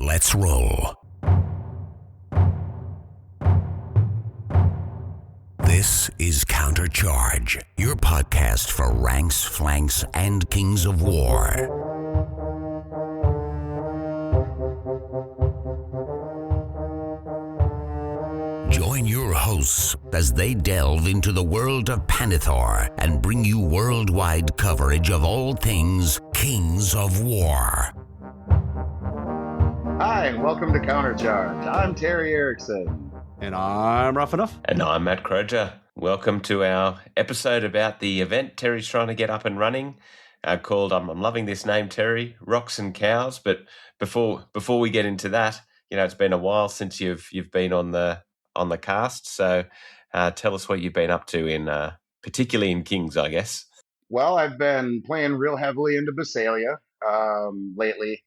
Let's roll. This is Countercharge, your podcast for ranks, flanks, and kings of war. Join your hosts as they delve into the world of Panithor and bring you worldwide coverage of all things Kings of War. Hi, and welcome to Countercharge. I'm Terry Erickson. And I'm Rough Enough. And I'm Matt Croger. Welcome to our episode about the event Terry's trying to get up and running, called, I'm loving this name, Terry, Rocks and Cows. But before we get into that, it's been a while since you've been on the cast. So tell us what you've been up to in particularly in Kings, I guess. Well, I've been playing real heavily into Bassalia lately.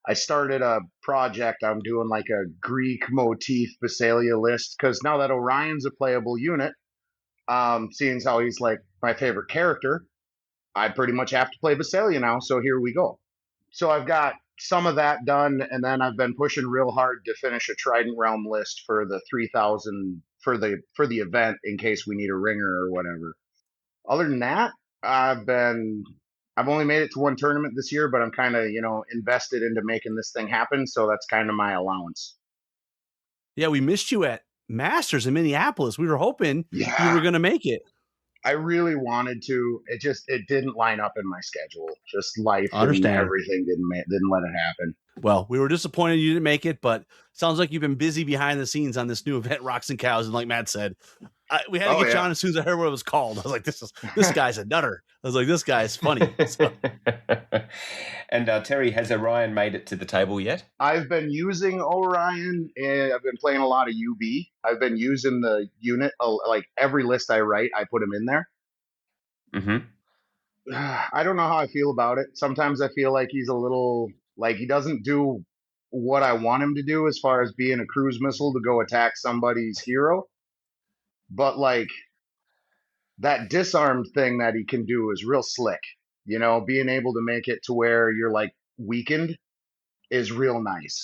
I started a project. I'm doing like a Greek motif Bassalia list because now that Orion's a playable unit, seeing as how he's like my favorite character, I pretty much have to play Bassalia now. So here we go. So I've got some of that done, and then I've been pushing real hard to finish a Trident Realm list for the 3,000 for the event in case we need a ringer or whatever. Other than that, I've only made it to one tournament this year, but I'm kind of, invested into making this thing happen. So that's kind of my allowance. Yeah, we missed you at Masters in Minneapolis. We were hoping you were going to make it. I really wanted to. It didn't line up in my schedule. Just life and everything didn't let it happen. Well, we were disappointed you didn't make it, but sounds like you've been busy behind the scenes on this new event, Rocks and Cows. And like Matt said, we had to get John as soon as I heard what it was called. I was like, this guy's a nutter. I was like, this guy's funny. So. And Terry, has Orion made it to the table yet? I've been using Orion, and I've been playing a lot of UB. I've been using the unit, like every list I write, I put him in there. Mm-hmm. I don't know how I feel about it. Sometimes I feel like he's a little, like he doesn't do what I want him to do as far as being a cruise missile to go attack somebody's hero. But like that disarmed thing that he can do is real slick. Being able to make it to where you're like weakened is real nice.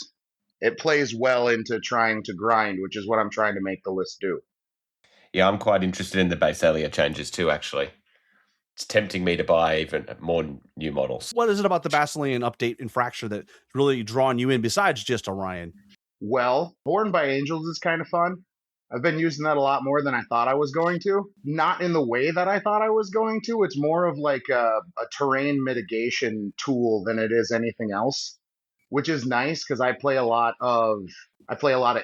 It plays well into trying to grind, which is what I'm trying to make the list do. Yeah, I'm quite interested in the Bassalia changes too, actually. It's tempting me to buy even more new models. What is it about the Basilian update in Fracture that's really drawn you in besides just Orion? Well, Born by Angels is kind of fun. I've been using that a lot more than I thought I was going to. Not in the way that I thought I was going to. It's more of like a terrain mitigation tool than it is anything else, which is nice because I play a lot of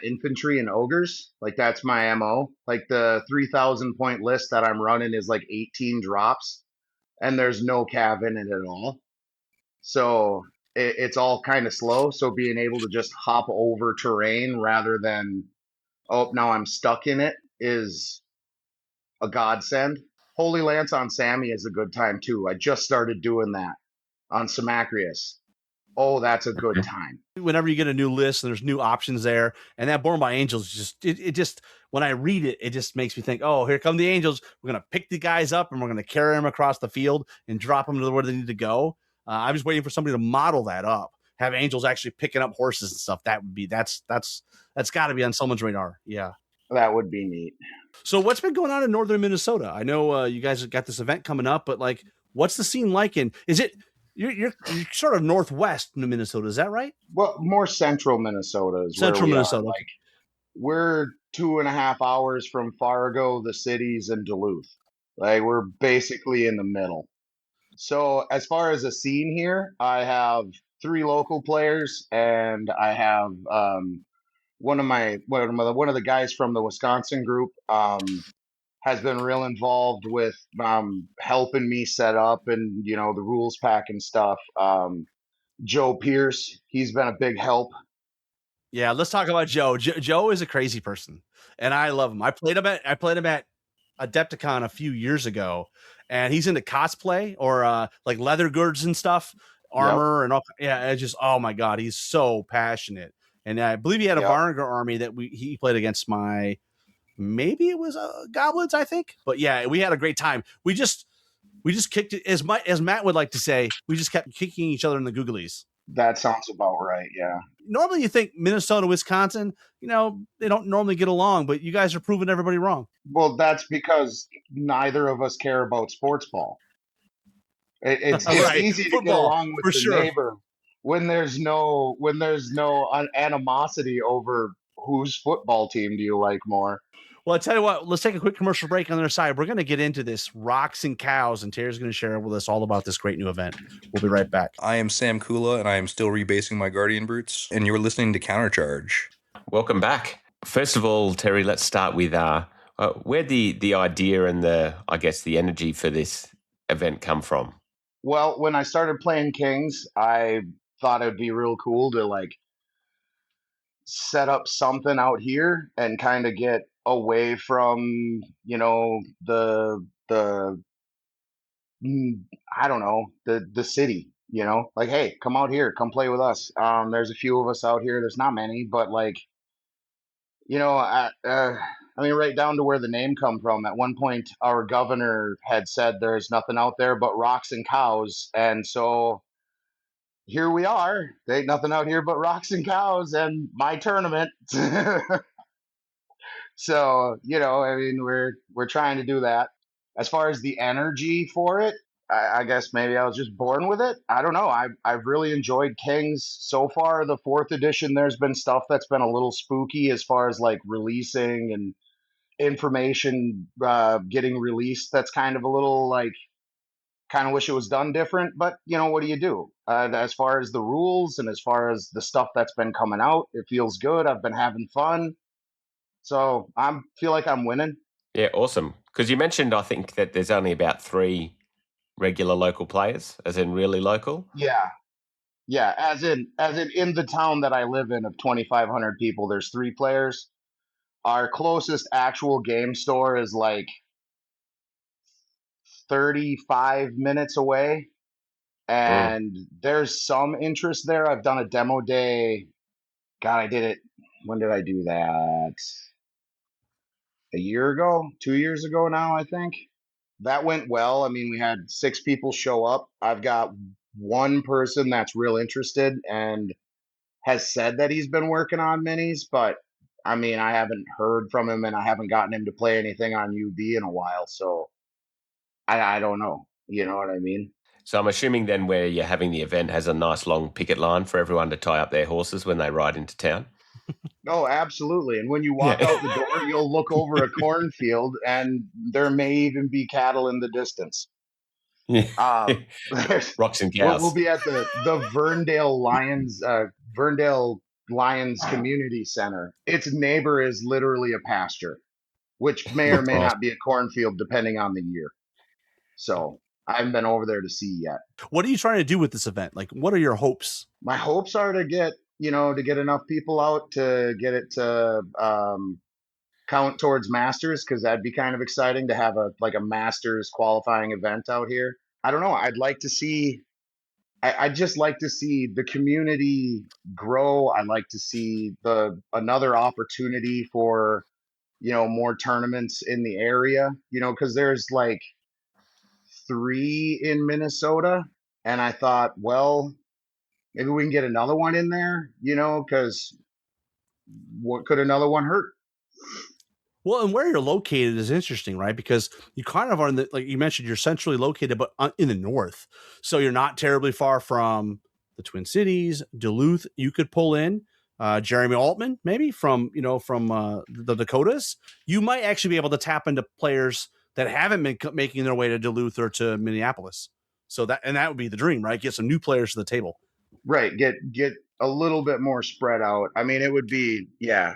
infantry and ogres. Like that's my MO. Like the 3,000 point list that I'm running is like 18 drops and there's no cav in it at all. So it's all kind of slow. So being able to just hop over terrain rather than, oh, now I'm stuck in it is a godsend. Holy Lance on Sammy is a good time too. I just started doing that on Symacrius. Oh, that's a good time. Whenever you get a new list and there's new options there, and that Born by Angels it just when I read it, it just makes me think, oh, here come the Angels. We're gonna pick the guys up and we're gonna carry them across the field and drop them to where they need to go. I'm just waiting for somebody to model that up. Have Angels actually picking up horses and stuff. That's got to be on someone's radar. Yeah, that would be neat. So what's been going on in northern Minnesota? I know you guys have got this event coming up, but like, what's the scene like? And is it you're sort of northwest in Minnesota? Is that right? Well, more central Minnesota is central where we Minnesota. Are. Like we're 2.5 hours from Fargo, the cities, and Duluth. Like we're basically in the middle. So as far as a scene here, I have 3 local players, and I have one of the guys from the Wisconsin group has been real involved with helping me set up and the rules pack and stuff. Joe Pierce, he's been a big help. Yeah, let's talk about Joe. Joe is a crazy person, and I love him. I played him at Adepticon a few years ago, and he's into cosplay or like leather goods and stuff, armor and all. Yeah, it's just, oh my God, he's so passionate. And I believe he had a Varnger army that he played against maybe it was goblins, I think. But yeah, we had a great time. We just kicked it, as Matt would like to say, we just kept kicking each other in the googlies. That sounds about right. Yeah. Normally you think Minnesota, Wisconsin, they don't normally get along, but you guys are proving everybody wrong. Well, that's because neither of us care about sports ball. It's Right. easy to get Football, along with for the sure. neighbor when there's no animosity over whose football team do you like more. Well, I tell you what, let's take a quick commercial break on the other side. We're going to get into this rocks and cows, and Terry's going to share with us all about this great new event. We'll be right back. I am Sam Kula, and I am still rebasing my Guardian Brutes, and you're listening to Countercharge. Welcome back. First of all, Terry, let's start with where the idea and the energy for this event come from? Well, when I started playing Kings, I thought it'd be real cool to like set up something out here and kind of get away from, the I don't know, the city, like, hey, come out here, come play with us. There's a few of us out here. There's not many, but like, I mean, right down to where the name come from. At one point, our governor had said there's nothing out there but rocks and cows, and so here we are. There ain't nothing out here but rocks and cows, and my tournament. So I mean, we're trying to do that. As far as the energy for it, I guess maybe I was just born with it. I don't know. I've really enjoyed Kings so far. The 4th edition, there's been stuff that's been a little spooky as far as like releasing and information getting released. That's kind of a little like, kind of wish it was done different. But what do you do? As far as the rules and as far as the stuff that's been coming out, it feels good. I've been having fun. So I feel like I'm winning. Yeah, awesome. Because you mentioned, I think, that there's only about 3 regular local players, as in really local. Yeah, as in the town that I live in of 2,500 people, there's 3 players. Our closest actual game store is like 35 minutes away, and there's some interest there. I've done a demo day. God, I did it. When did I do that? A year ago, 2 years ago now, I think. That went well. I mean, we had 6 people show up. I've got one person that's real interested and has said that he's been working on minis, but I mean, I haven't heard from him and I haven't gotten him to play anything on UB in a while. So I don't know. You know what I mean? So I'm assuming then where you're having the event has a nice long picket line for everyone to tie up their horses when they ride into town. Oh, absolutely. And when you walk out the door, you'll look over a cornfield and there may even be cattle in the distance. Rocks and cows. We'll be at the Ferndale Lions Community Center. Its neighbor is literally a pasture, which may or may not be a cornfield depending on the year. So I haven't been over there to see yet. What are you trying to do with this event? Like, what are your hopes? My hopes are to get enough people out to get it to count towards Masters, because that'd be kind of exciting to have a Masters qualifying event out here. I don't know. I'd like to see. I'd just like to see the community grow. I'd like to see another opportunity for more tournaments in the area. Because there's like 3 in Minnesota, and I thought, well, maybe we can get another one in there. Because what could another one hurt? Well, and where you're located is interesting, right? Because you kind of are like you mentioned, you're centrally located, but in the north. So you're not terribly far from the Twin Cities, Duluth. You could pull in Jeremy Altman, maybe from the Dakotas. You might actually be able to tap into players that haven't been making their way to Duluth or to Minneapolis. So that would be the dream, right? Get some new players to the table. Right. Get a little bit more spread out. I mean, it would be, yeah.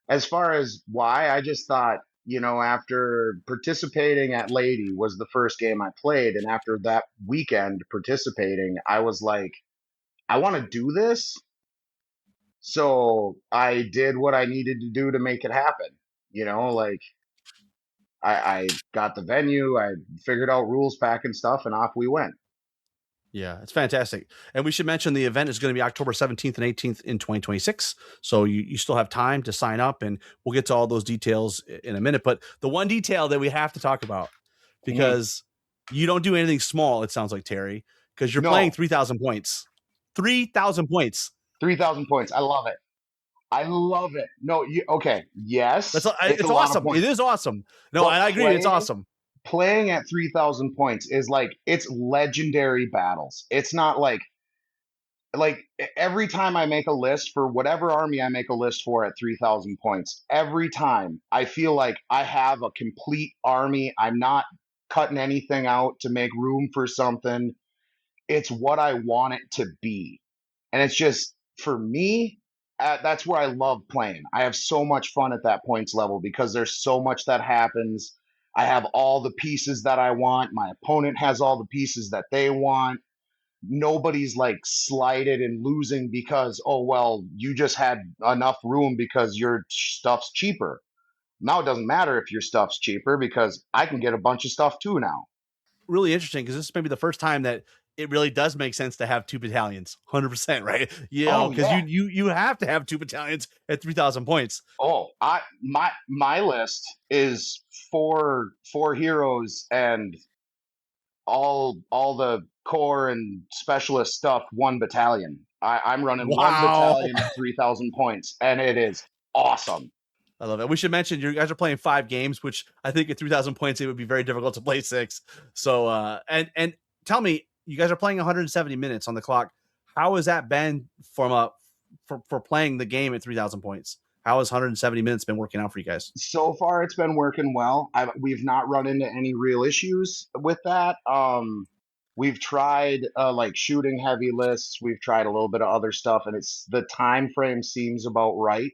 As far as why, I just thought, after participating at Lady was the first game I played. And after that weekend participating, I was like, I want to do this. So I did what I needed to do to make it happen. I got the venue, I figured out rules pack and stuff, and off we went. Yeah, it's fantastic. And we should mention the event is going to be October 17th and 18th in 2026. So you still have time to sign up, and we'll get to all those details in a minute. But the one detail that we have to talk about, because you don't do anything small, it sounds like, Terry, because you're playing 3,000 points. 3,000 points. 3,000 points. I love it. I love it. No, okay. Yes. It's a lot of awesome. points. It is awesome. No, But I agree. It's awesome. Playing at 3,000 points is like, it's legendary battles. It's not like every time I make a list for whatever army I make a list for at 3,000 points, every time I feel like I have a complete army. I'm not cutting anything out to make room for something. It's what I want it to be. And it's just, for me, that's where I love playing. I have so much fun at that points level because there's so much that happens. I have all the pieces that I want. My opponent has all the pieces that they want. Nobody's like slighted and losing because, oh, well, you just had enough room because your stuff's cheaper. Now it doesn't matter if your stuff's cheaper because I can get a bunch of stuff too now. Really interesting because this may be the first time that it really does make sense to have 2 battalions. 100%, right? Because you have to have 2 battalions at 3,000 points. Oh, my list is four heroes and all the core and specialist stuff, 1 battalion. I'm running 1 battalion at 3,000 points, and it is awesome. I love it. We should mention you guys are playing 5 games, which I think at 3,000 points it would be very difficult to play 6. So and tell me, you guys are playing 170 minutes on the clock. How has that been for playing the game at 3,000 points? How has 170 minutes been working out for you guys? So far, it's been working well. We've not run into any real issues with that. We've tried like shooting heavy lists. We've tried a little bit of other stuff, and the time frame seems about right.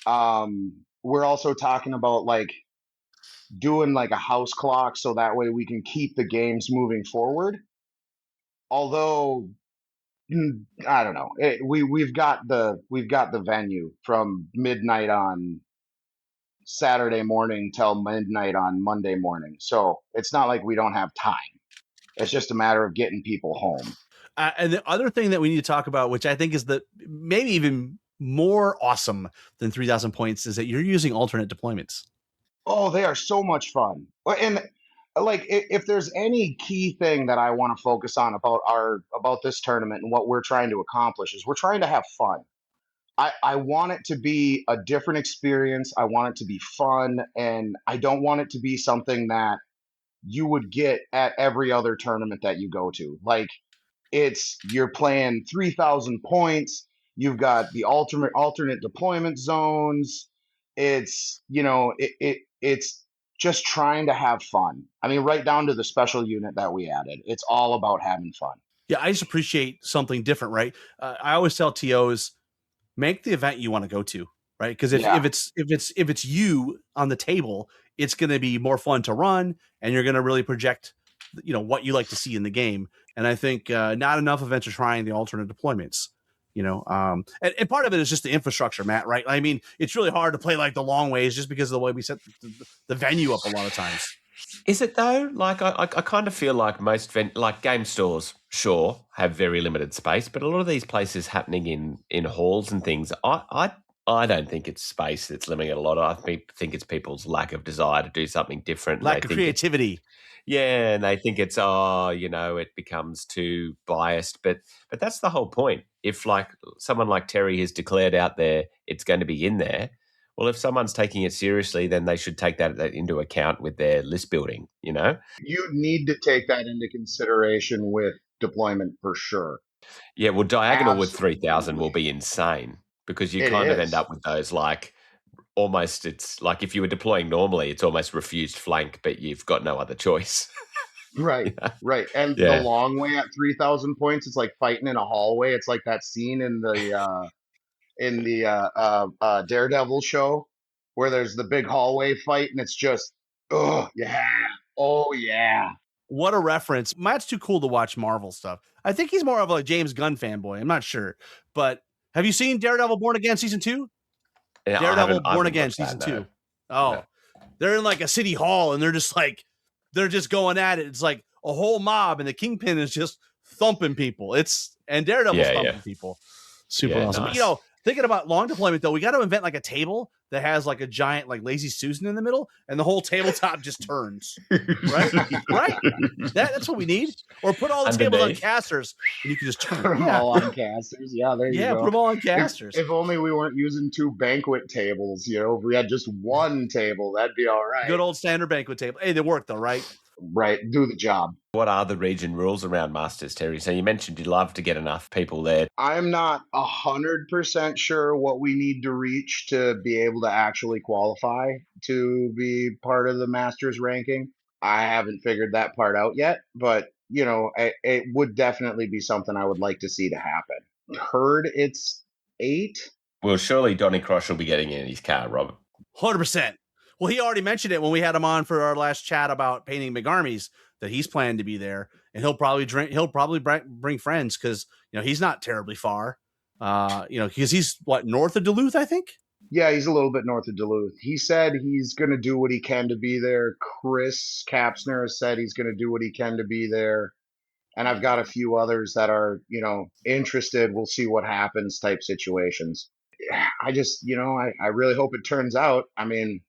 We're also talking about like doing like a house clock so that way we can keep the games moving forward. Although I don't know, we've got the venue from midnight on Saturday morning till midnight on Monday morning, so it's not like we don't have time. It's just a matter of getting people home. And the other thing that we need to talk about, which I think is maybe even more awesome than 3,000 points, is that you're using alternate deployments. Oh, they are so much fun. And like, if there's any key thing that I want to focus on about this tournament and what we're trying to accomplish, is we're trying to have fun. I want it to be a different experience. I want it to be fun, and I don't want it to be something that you would get at every other tournament that you go to. Like, you're playing 3,000 points. You've got the alternate deployment zones. It's just trying to have fun. I mean, right down to the special unit that we added. It's all about having fun. Yeah, I just appreciate something different, right? I always tell TOs, make the event you want to go to, right? Because if it's you on the table, it's going to be more fun to run, and you're going to really project, what you like to see in the game. And I think not enough events are trying the alternate deployments. And part of it is just the infrastructure, Matt, right? I mean, it's really hard to play like the long ways just because of the way we set the venue up a lot of times. Is it though? Like I kind of feel like most like game stores, sure, have very limited space, but a lot of these places happening in halls and things, I don't think it's space that's limiting it a lot. I think it's people's lack of desire to do something different. Lack of creativity. Yeah, and they think it's it becomes too biased, but that's the whole point. If like someone like Terry has declared out there, it's going to be in there. Well, if someone's taking it seriously, then they should take that into account with their list building. You need to take that into consideration with deployment for sure. Yeah, well, diagonal with 3,000 will be insane because you kind of end up with those like. Almost, it's like if you were deploying normally, it's almost refused flank, but you've got no other choice. Right, right. And the long way at 3,000 points, it's like fighting in a hallway. It's like that scene in the Daredevil show where there's the big hallway fight, and it's just, oh yeah. What a reference. Matt's too cool to watch Marvel stuff. I think he's more of a James Gunn fanboy. I'm not sure. But have you seen Daredevil Born Again Season 2? Yeah, Daredevil Born Again Season 2. Oh, no. They're in like a city hall and they're just going at it. It's like a whole mob and the Kingpin is just thumping people. And Daredevil's thumping people. Super awesome. Nice. But, Thinking about long deployment, though, we got to invent like a table that has like a giant like lazy Susan in the middle, and the whole tabletop just turns. Right, right. That's what we need. Or put all the tables on casters, and you can just turn. Put them all on casters. Yeah, there you go. Put them all on casters. If only we weren't using 2 banquet tables. You know, if we had just one table, that'd be all right. Good old standard banquet table. Hey, they work though, right? Right, do the job. What are the region rules around Masters, Terry? So you mentioned you'd love to get enough people there. I'm not 100% sure what we need to reach to be able to actually qualify to be part of the Masters ranking. I haven't figured that part out yet, but you know, it would definitely be something I would like to see to happen. Heard it's 8. Well, surely Donny Cross will be getting in his car, Robert. 100%. Well, he already mentioned it when we had him on for our last chat about painting McArmies that he's planning to be there, and he'll probably bring friends because you know he's not terribly far. You know, because he's north of Duluth, I think. Yeah, he's a little bit north of Duluth. He said he's going to do what he can to be there. Chris Kapsner has said he's going to do what he can to be there. And I've got a few others that are, you know, interested. We'll see what happens type situations. I just, you know, I really hope it turns out. I mean,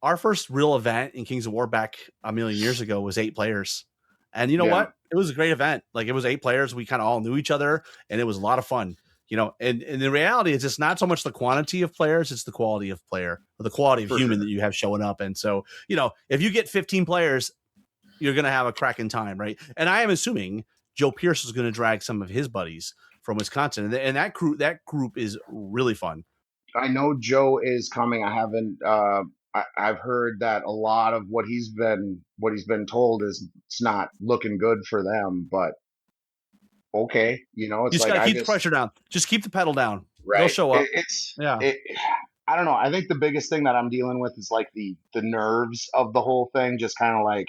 our first real event in Kings of War back a million years ago was 8 players. And you know what? It was a great event. Like, it was 8 players. We kind of all knew each other, and it was a lot of fun. You know, and the reality is it's not so much the quantity of players, it's the quality of player, or the quality of human that you have showing up. And so, you know, if you get 15 players, you're going to have a cracking time, right? And I am assuming Joe Pierce is going to drag some of his buddies from Wisconsin. And that group is really fun. I know Joe is coming. I haven't, I've heard that a lot of what he's been told is it's not looking good for them, but okay, you know, it's you just gotta keep the pressure down. Just keep the pedal down. Right. They'll show up. I don't know. I think the biggest thing that I'm dealing with is like the nerves of the whole thing. Just kind of like,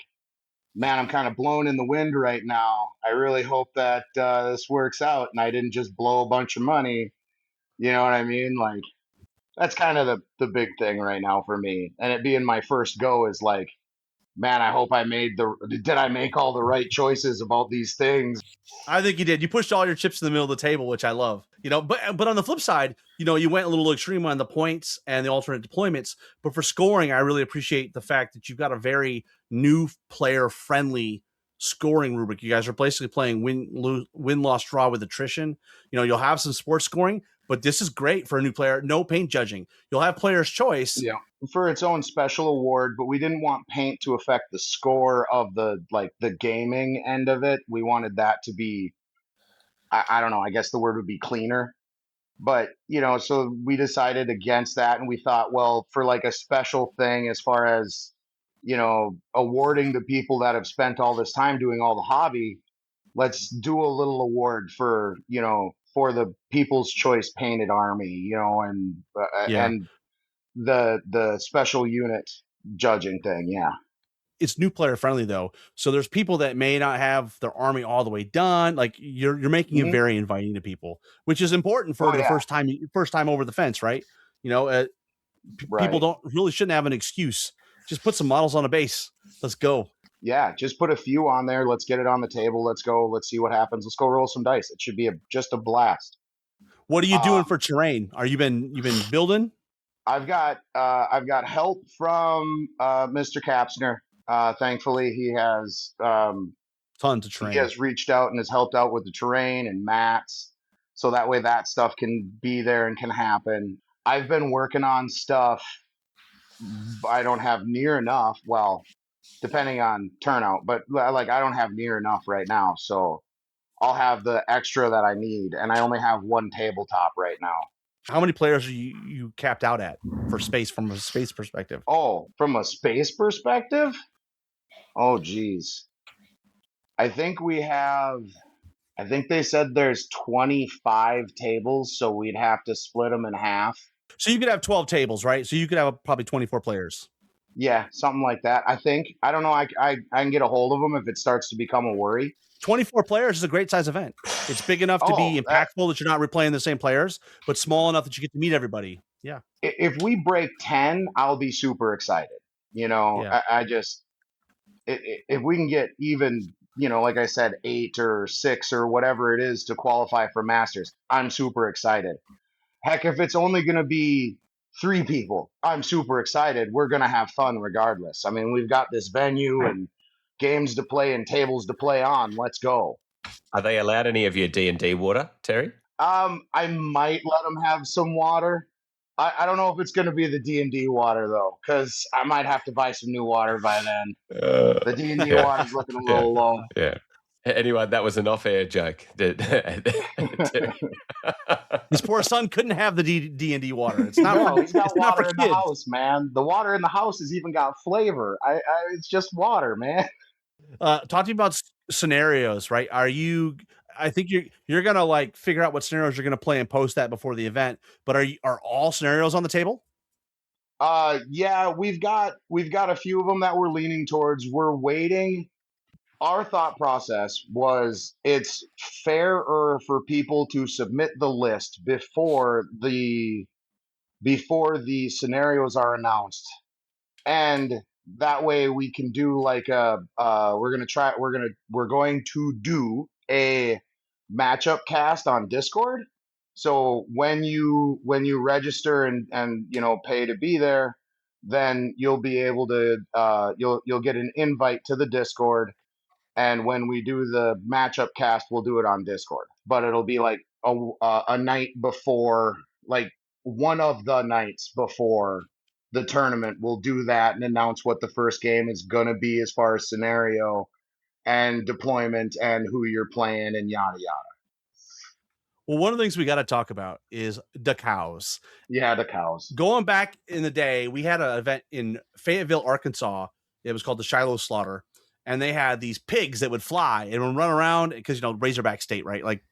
man, I'm kind of blown in the wind right now. I really hope that this works out and I didn't just blow a bunch of money. You know what I mean? Like, that's kind of the big thing right now for me. And it being my first go is like, man, I hope did I make all the right choices about these things? I think you did. You pushed all your chips in the middle of the table, which I love. You know, but on the flip side, you know, you went a little extreme on the points and the alternate deployments. But for scoring, I really appreciate the fact that you've got a very new player friendly scoring rubric. You guys are basically playing win, loss, draw with attrition. You know, you'll have some sports scoring, but this is great for a new player. No paint judging. You'll have player's choice. Yeah, for its own special award, but we didn't want paint to affect the score of the gaming end of it. We wanted that to be, I don't know, I guess the word would be cleaner. But, you know, so we decided against that, and we thought, well, for like a special thing as far as, you know, awarding the people that have spent all this time doing all the hobby, let's do a little award for, you know, for the People's Choice Painted Army, you know, and the special unit judging thing. Yeah. It's new player friendly though. So there's people that may not have their army all the way done. Like you're making it very inviting to people, which is important for the first time over the fence, right? You know, people shouldn't have an excuse. Just put some models on a base. Let's go. Yeah, just put a few on there. Let's get it on the table. Let's go. Let's see what happens. Let's go roll some dice. It should be just a blast. What are you doing for terrain? You've been building? I've got help from Mr. Kapsner. Thankfully, he has tons of terrain. He has reached out and has helped out with the terrain and mats, so that way that stuff can be there and can happen. I've been working on stuff. I don't have near enough. Well, depending on turnout, but like I don't have near enough right now, so I'll have the extra that I need, and I only have one tabletop right now. How many players are you capped out at for space from a space perspective? Oh, from a space perspective? Oh, geez. I think they said there's 25 tables, so we'd have to split them in half. So you could have 12 tables, right? So you could have probably 24 players. Yeah, something like that. I think. I don't know. I can get a hold of them if it starts to become a worry. 24 players is a great size event. It's big enough to be impactful that you're not replaying the same players, but small enough that you get to meet everybody. Yeah. If we break 10, I'll be super excited. You know, yeah. If we can get even, you know, like I said, 8 or 6 or whatever it is to qualify for Masters, I'm super excited. Heck, if it's only going to be 3 people, I'm super excited. We're going to have fun regardless. I mean, we've got this venue and games to play and tables to play on. Let's go. Are they allowed any of your D&D water, Terry? I might let them have some water. I don't know if it's going to be the D&D water though, because I might have to buy some new water by then. The D&D yeah. water's looking a little low. Yeah. Anyway, that was an off-air joke. His poor son couldn't have the D&D water. It's not. No, he's got it's not water for in kids. the house, man. The water in the house has even got flavor. It's just water, man. Talk to me about scenarios, right? I think you're gonna like figure out what scenarios you're gonna play and post that before the event. But are all scenarios on the table? Yeah, we've got a few of them that we're leaning towards. We're waiting. Our thought process was it's fairer for people to submit the list before the scenarios are announced, and that way we can do like we're going to do a matchup cast on Discord. So when you register and pay to be there, then you'll be able to you'll get an invite to the Discord, and when we do the matchup cast, we'll do it on Discord. But it'll be like a night before, like one of the nights before the tournament. We'll do that and announce what the first game is going to be as far as scenario and deployment and who you're playing and yada yada. Well, one of the things we got to talk about is the cows. Yeah, the cows. Going back in the day, we had an event in Fayetteville, Arkansas. It was called the Shiloh Slaughter. And they had these pigs that would fly and would run around because, Razorback State, right? Like,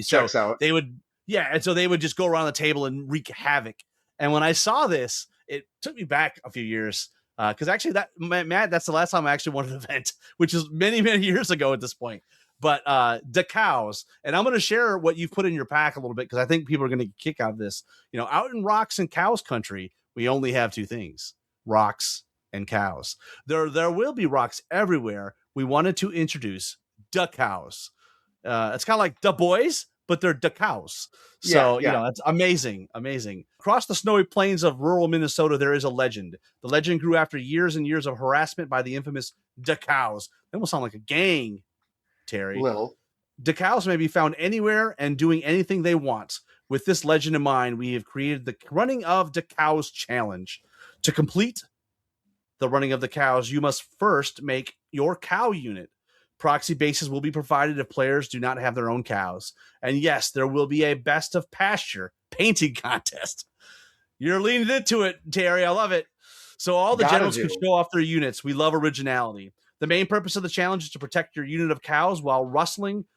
Checks out. They would, and so they would just go around the table and wreak havoc. And when I saw this, it took me back a few years because actually, Matt, that's the last time I actually won an event, which is many, many years ago at this point. But the cows, and I'm going to share what you've put in your pack a little bit because I think people are going to kick out of this. Out in rocks and cows country, we only have 2 things: rocks and cows. There will be rocks everywhere. We wanted to introduce the cows. It's kind of like the boys, but they're the cows. So, it's amazing. Across the snowy plains of rural Minnesota, there is a legend. The legend grew after years and years of harassment by the infamous the cows. They almost sound like a gang, Terry. Little. The cows may be found anywhere and doing anything they want. With this legend in mind, we have created the Running of the Cows Challenge. To complete the Running of the Cows, you must first make your cow unit. Proxy bases will be provided if players do not have their own cows. And yes, there will be a best of pasture painting contest. You're leaning into it, Terry. I love it. So all the generals can show off their units. We love originality. The main purpose of the challenge is to protect your unit of cows while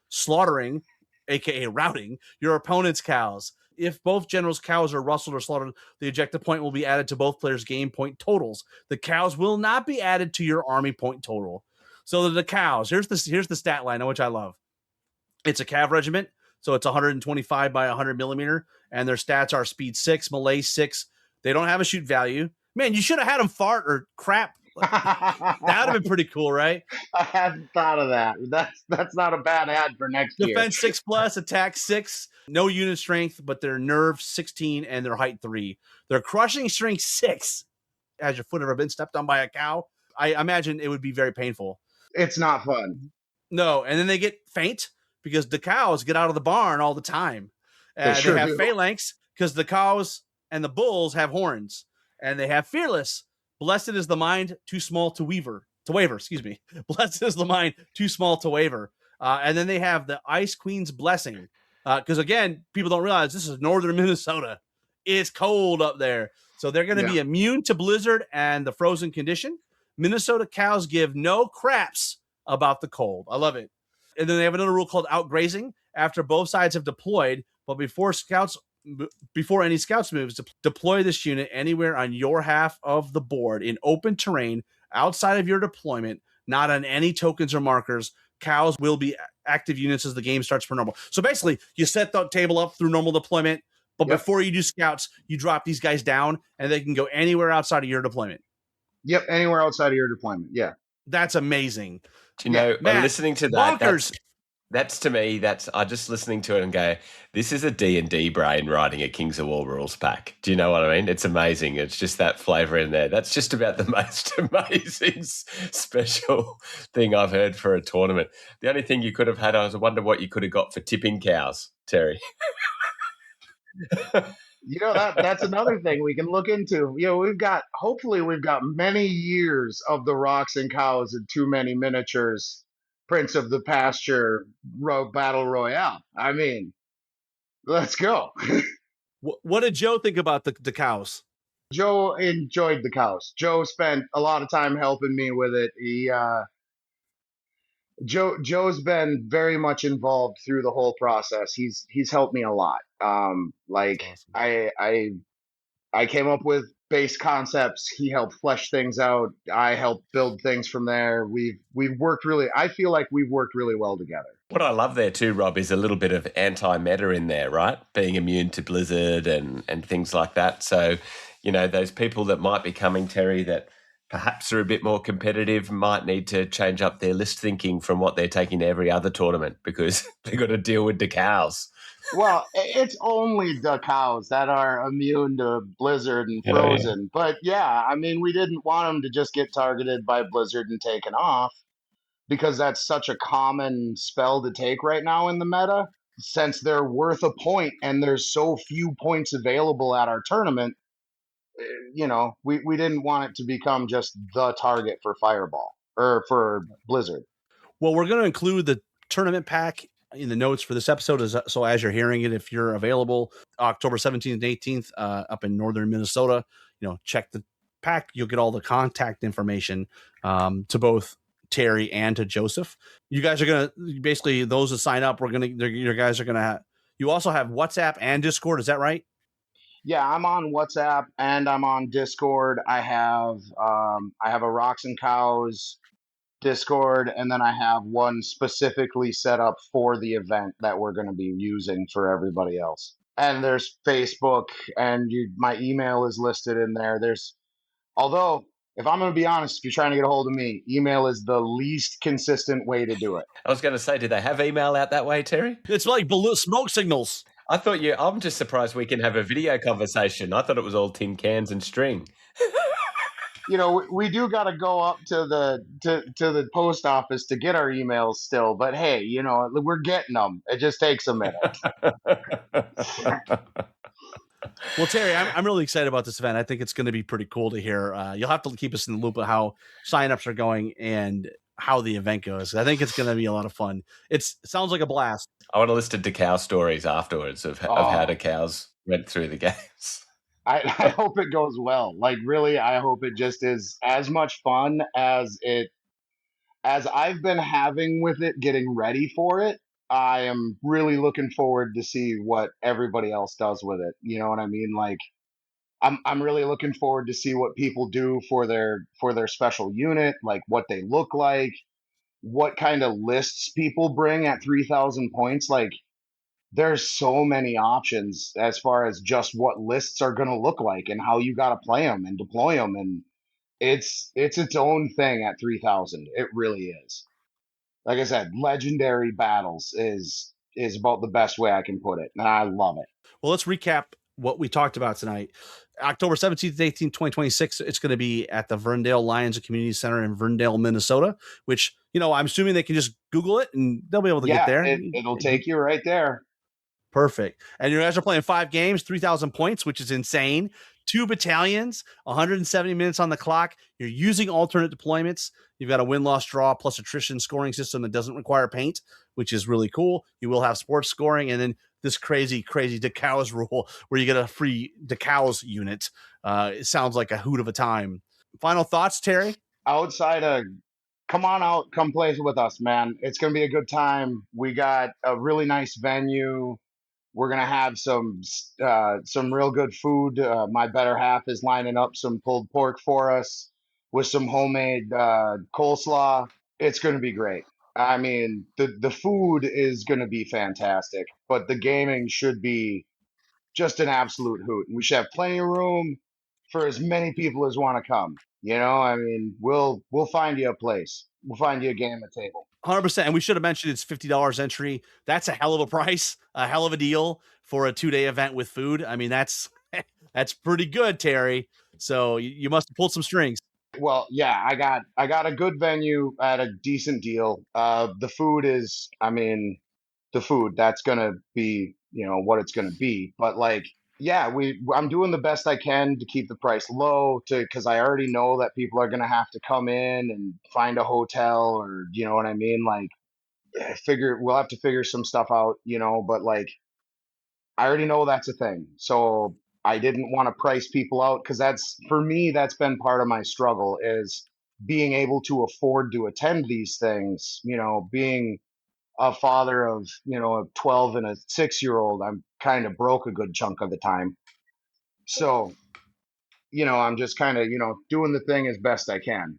slaughtering, aka routing, your opponent's cows. If both generals' cows are rustled or slaughtered, the objective point will be added to both players' game point totals. The cows will not be added to your army point total. So the cows, here's the stat line, which I love. It's a cav regiment, so it's 125 by 100 millimeter, and their stats are speed 6, melee 6. They don't have a shoot value. Man, you should have had them fart or crap. That would have been pretty cool, right? I hadn't thought of that. That's not a bad ad for next year. Defense 6+, attack 6, no unit strength, but their nerve 16 and their height 3. Their crushing strength 6. Has your foot ever been stepped on by a cow? I imagine it would be very painful. It's not fun. No, and then they get faint because the cows get out of the barn all the time. They have phalanx because the cows and the bulls have horns, and they have fearless. Blessed is the mind too small to waver. Blessed is the mind too small to waver. And then they have the Ice Queen's blessing. Because again, people don't realize this is northern Minnesota. It's cold up there. So they're going to be immune to blizzard and the frozen condition. Minnesota cows give no craps about the cold. I love it. And then they have another rule called outgrazing. After both sides have deployed, but before any scouts moves, to deploy this unit anywhere on your half of the board in open terrain outside of your deployment, not on any tokens or markers. Cows will be active units as the game starts per normal. So basically, you set the table up through normal deployment, but before you do scouts, you drop these guys down, and they can go anywhere outside of your deployment. Yep, anywhere outside of your deployment. Yeah. That's amazing. Do you know, Matt, listening to that, That's to me, I just listening to it and go, this is a D&D brain writing a Kings of War rules pack. Do you know what I mean? It's amazing. It's just that flavor in there. That's just about the most amazing special thing I've heard for a tournament. The only thing you could have had, I wonder what you could have got for tipping cows, Terry. That's another thing we can look into. Hopefully we've got many years of the Rocks and Cows and Too Many Miniatures, Prince of the Pasture, Battle Royale. I mean, let's go. What did Joe think about the cows? Joe enjoyed the cows. Joe spent a lot of time helping me with it. Joe's been very much involved through the whole process. He's helped me a lot. Like Awesome. I came up with base concepts. He helped flesh things out. I helped build things from there. We've worked really. I feel like we've worked really well together. What I love there too, Rob, is a little bit of anti-meta in there, right? Being immune to Blizzard and things like that. So, those people that might be coming, Terry, that perhaps are a bit more competitive might need to change up their list thinking from what they're taking to every other tournament because they've got to deal with the cows. Well, it's only the cows that are immune to Blizzard and Frozen. Yeah. But yeah, I mean, we didn't want them to just get targeted by Blizzard and taken off because that's such a common spell to take right now in the meta. Since they're worth a point and there's so few points available at our tournament, we didn't want it to become just the target for Fireball or for Blizzard. Well, we're going to include the tournament pack in the notes for this episode. So as you're hearing it, if you're available October 17th and 18th up in northern Minnesota, check the pack. You'll get all the contact information to both Terry and to Joseph. You guys are going to basically, those that sign up, your guys are going to you also have WhatsApp and Discord. Is that right? Yeah, I'm on WhatsApp and I'm on Discord. I have a Rocks and Cows Discord, and then I have one specifically set up for the event that we're going to be using for everybody else. And there's Facebook, and my email is listed in there. Although, if I'm going to be honest, if you're trying to get a hold of me, email is the least consistent way to do it. I was going to say, do they have email out that way, Terry? It's like smoke signals. I'm just surprised we can have a video conversation. I thought it was all tin cans and string. We do got to go up to the post office to get our emails still, but hey, we're getting them. It just takes a minute. Well, Terry, I'm really excited about this event. I think it's going to be pretty cool to hear. You'll have to keep us in the loop of how signups are going and how the event goes. I think it's going to be a lot of fun. It sounds like a blast. I want to listen to cow stories afterwards of how the cows went through the games. I hope it goes well. Like, really, I hope it just is as much fun as I've been having with it, getting ready for it. I am really looking forward to see what everybody else does with it. You know what I mean? Like, I'm really looking forward to see what people do for their special unit, like what they look like, what kind of lists people bring at 3,000 points. Like, there's so many options as far as just what lists are going to look like and how you got to play them and deploy them. And it's its own thing at 3,000. It really is. Like I said, legendary battles is about the best way I can put it. And I love it. Well, let's recap what we talked about tonight. October 17th, 18th, 2026, it's going to be at the Verndale Lions Community Center in Verndale, Minnesota, which, I'm assuming they can just Google it and they'll be able to get there. It'll take you right there. Perfect. And you guys are playing 5 games, 3,000 points, which is insane. 2 battalions, 170 minutes on the clock. You're using alternate deployments. You've got a win-loss draw plus attrition scoring system that doesn't require paint, which is really cool. You will have sports scoring, and then this crazy DeCows rule where you get a free DeCows unit. It sounds like a hoot of a time. Final thoughts, Terry? Outside of, come on out, come play with us, man. It's going to be a good time. We got a really nice venue. We're going to have some real good food. My better half is lining up some pulled pork for us with some homemade coleslaw. It's going to be great. I mean, the food is going to be fantastic, but the gaming should be just an absolute hoot. And we should have plenty of room for as many people as want to come. I mean, we'll find you a place. We'll find you a game at table. 100%. And we should have mentioned it's $50 entry. That's a hell of a price, a hell of a deal for a 2-day event with food. I mean, that's pretty good, Terry. So you must have pulled some strings. Well, yeah, I got a good venue at a decent deal. The food is, I mean, the food that's gonna be, what it's gonna be. But like, yeah, I'm doing the best I can to keep the price low, because I already know that people are gonna have to come in and find a hotel, or you know what I mean. Like, we'll have to figure some stuff out, But like, I already know that's a thing. So I didn't want to price people out, because for me, that's been part of my struggle, is being able to afford to attend these things, being a father of, a 12 and a 6-year-old. I'm kind of broke a good chunk of the time. So, I'm just kind of, doing the thing as best I can.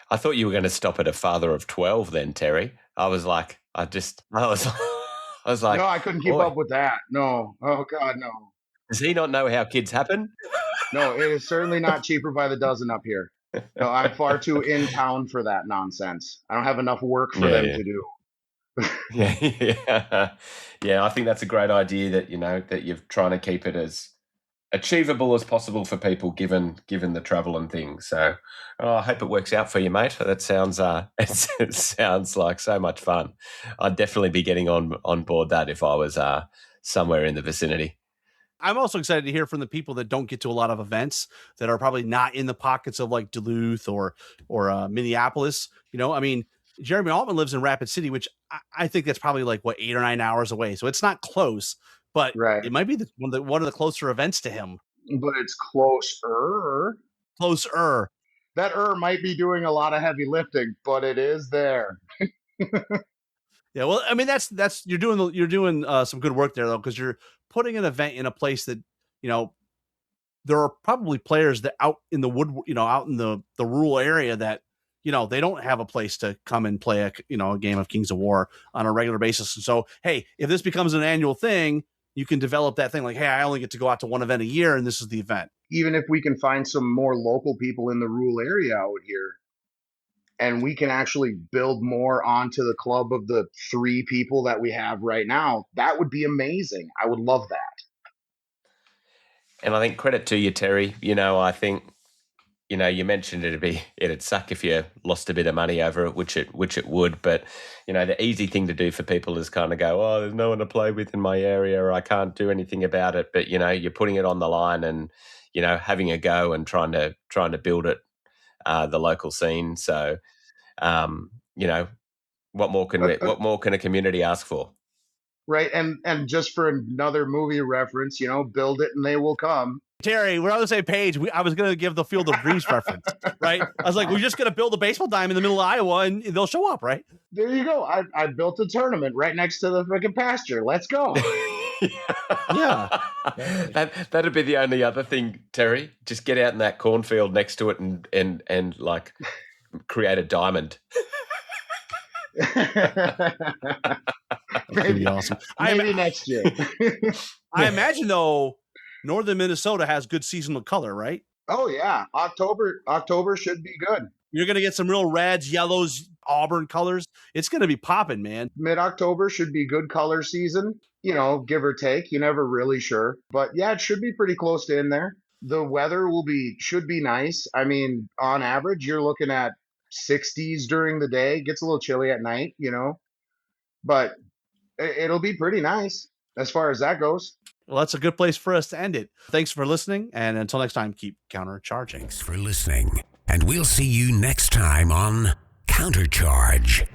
I thought you were going to stop at a father of 12 then, Terry. I was like, I was like, no, I couldn't keep up with that. No. Oh God, no. Does he not know how kids happen? No, it is certainly not cheaper by the dozen up here. No, I'm far too in town for that nonsense. I don't have enough work for them to do. Yeah. I think that's a great idea that, that you're trying to keep it as achievable as possible for people, given the travel and things. So I hope it works out for you, mate. That sounds it sounds like so much fun. I'd definitely be getting on board that if I was somewhere in the vicinity. I'm also excited to hear from the people that don't get to a lot of events, that are probably not in the pockets of like Duluth or Minneapolis. I mean, Jeremy Altman lives in Rapid City, which I think that's probably like 8 or 9 hours away. So it's not close, but it might be one of the closer events to him. But it's closer. Closer. That might be doing a lot of heavy lifting, but it is there. Yeah, well, I mean, that's you're doing some good work there though, because you're putting an event in a place that, there are probably players that out in the wood, out in the rural area that, they don't have a place to come and play a game of Kings of War on a regular basis. And so, hey, if this becomes an annual thing, you can develop that thing like, hey, I only get to go out to one event a year, and this is the event. Even if we can find some more local people in the rural area out here, and we can actually build more onto the club of the 3 people that we have right now, that would be amazing. I would love that. And I think credit to you, Terry. I think, you mentioned it'd suck if you lost a bit of money over it, which it would. But, the easy thing to do for people is kind of go, oh, there's no one to play with in my area, or I can't do anything about it. But, you're putting it on the line and, having a go and trying to build it, the local scene. So, what more can a community ask for? Right. And just for another movie reference, build it and they will come. Terry, we're on the same page. I was going to give the Field of Dreams reference, right? I was like, we're just going to build a baseball diamond in the middle of Iowa and they'll show up, right? There you go. I built a tournament right next to the freaking pasture. Let's go. Yeah. That'd be the only other thing, Terry. Just get out in that cornfield next to it and like create a diamond. Maybe awesome. Maybe next year. I imagine though, northern Minnesota has good seasonal color, right? Oh yeah, October should be good. You're gonna get some real reds, yellows, auburn colors. It's gonna be popping, man. Mid-October should be good color season. Give or take. You're never really sure, but yeah, it should be pretty close to in there. The weather should be nice. I mean, on average, you're looking at 60s during the day. Gets a little chilly at night, but it'll be pretty nice as far as that goes. Well, that's a good place for us to end it. Thanks for listening, and until next time, keep countercharging. Thanks for listening, and we'll see you next time on Countercharge.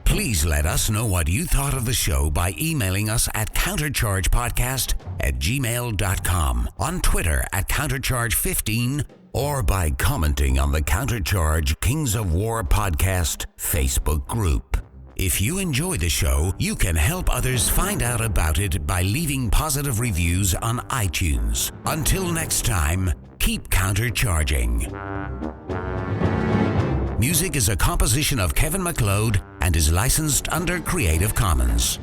Please let us know what you thought of the show by emailing us at counterchargepodcast@gmail.com, on Twitter @countercharge15, or by commenting on the Countercharge Kings of War podcast Facebook group. If you enjoy the show, you can help others find out about it by leaving positive reviews on iTunes. Until next time, keep countercharging. Music is a composition of Kevin MacLeod and is licensed under Creative Commons.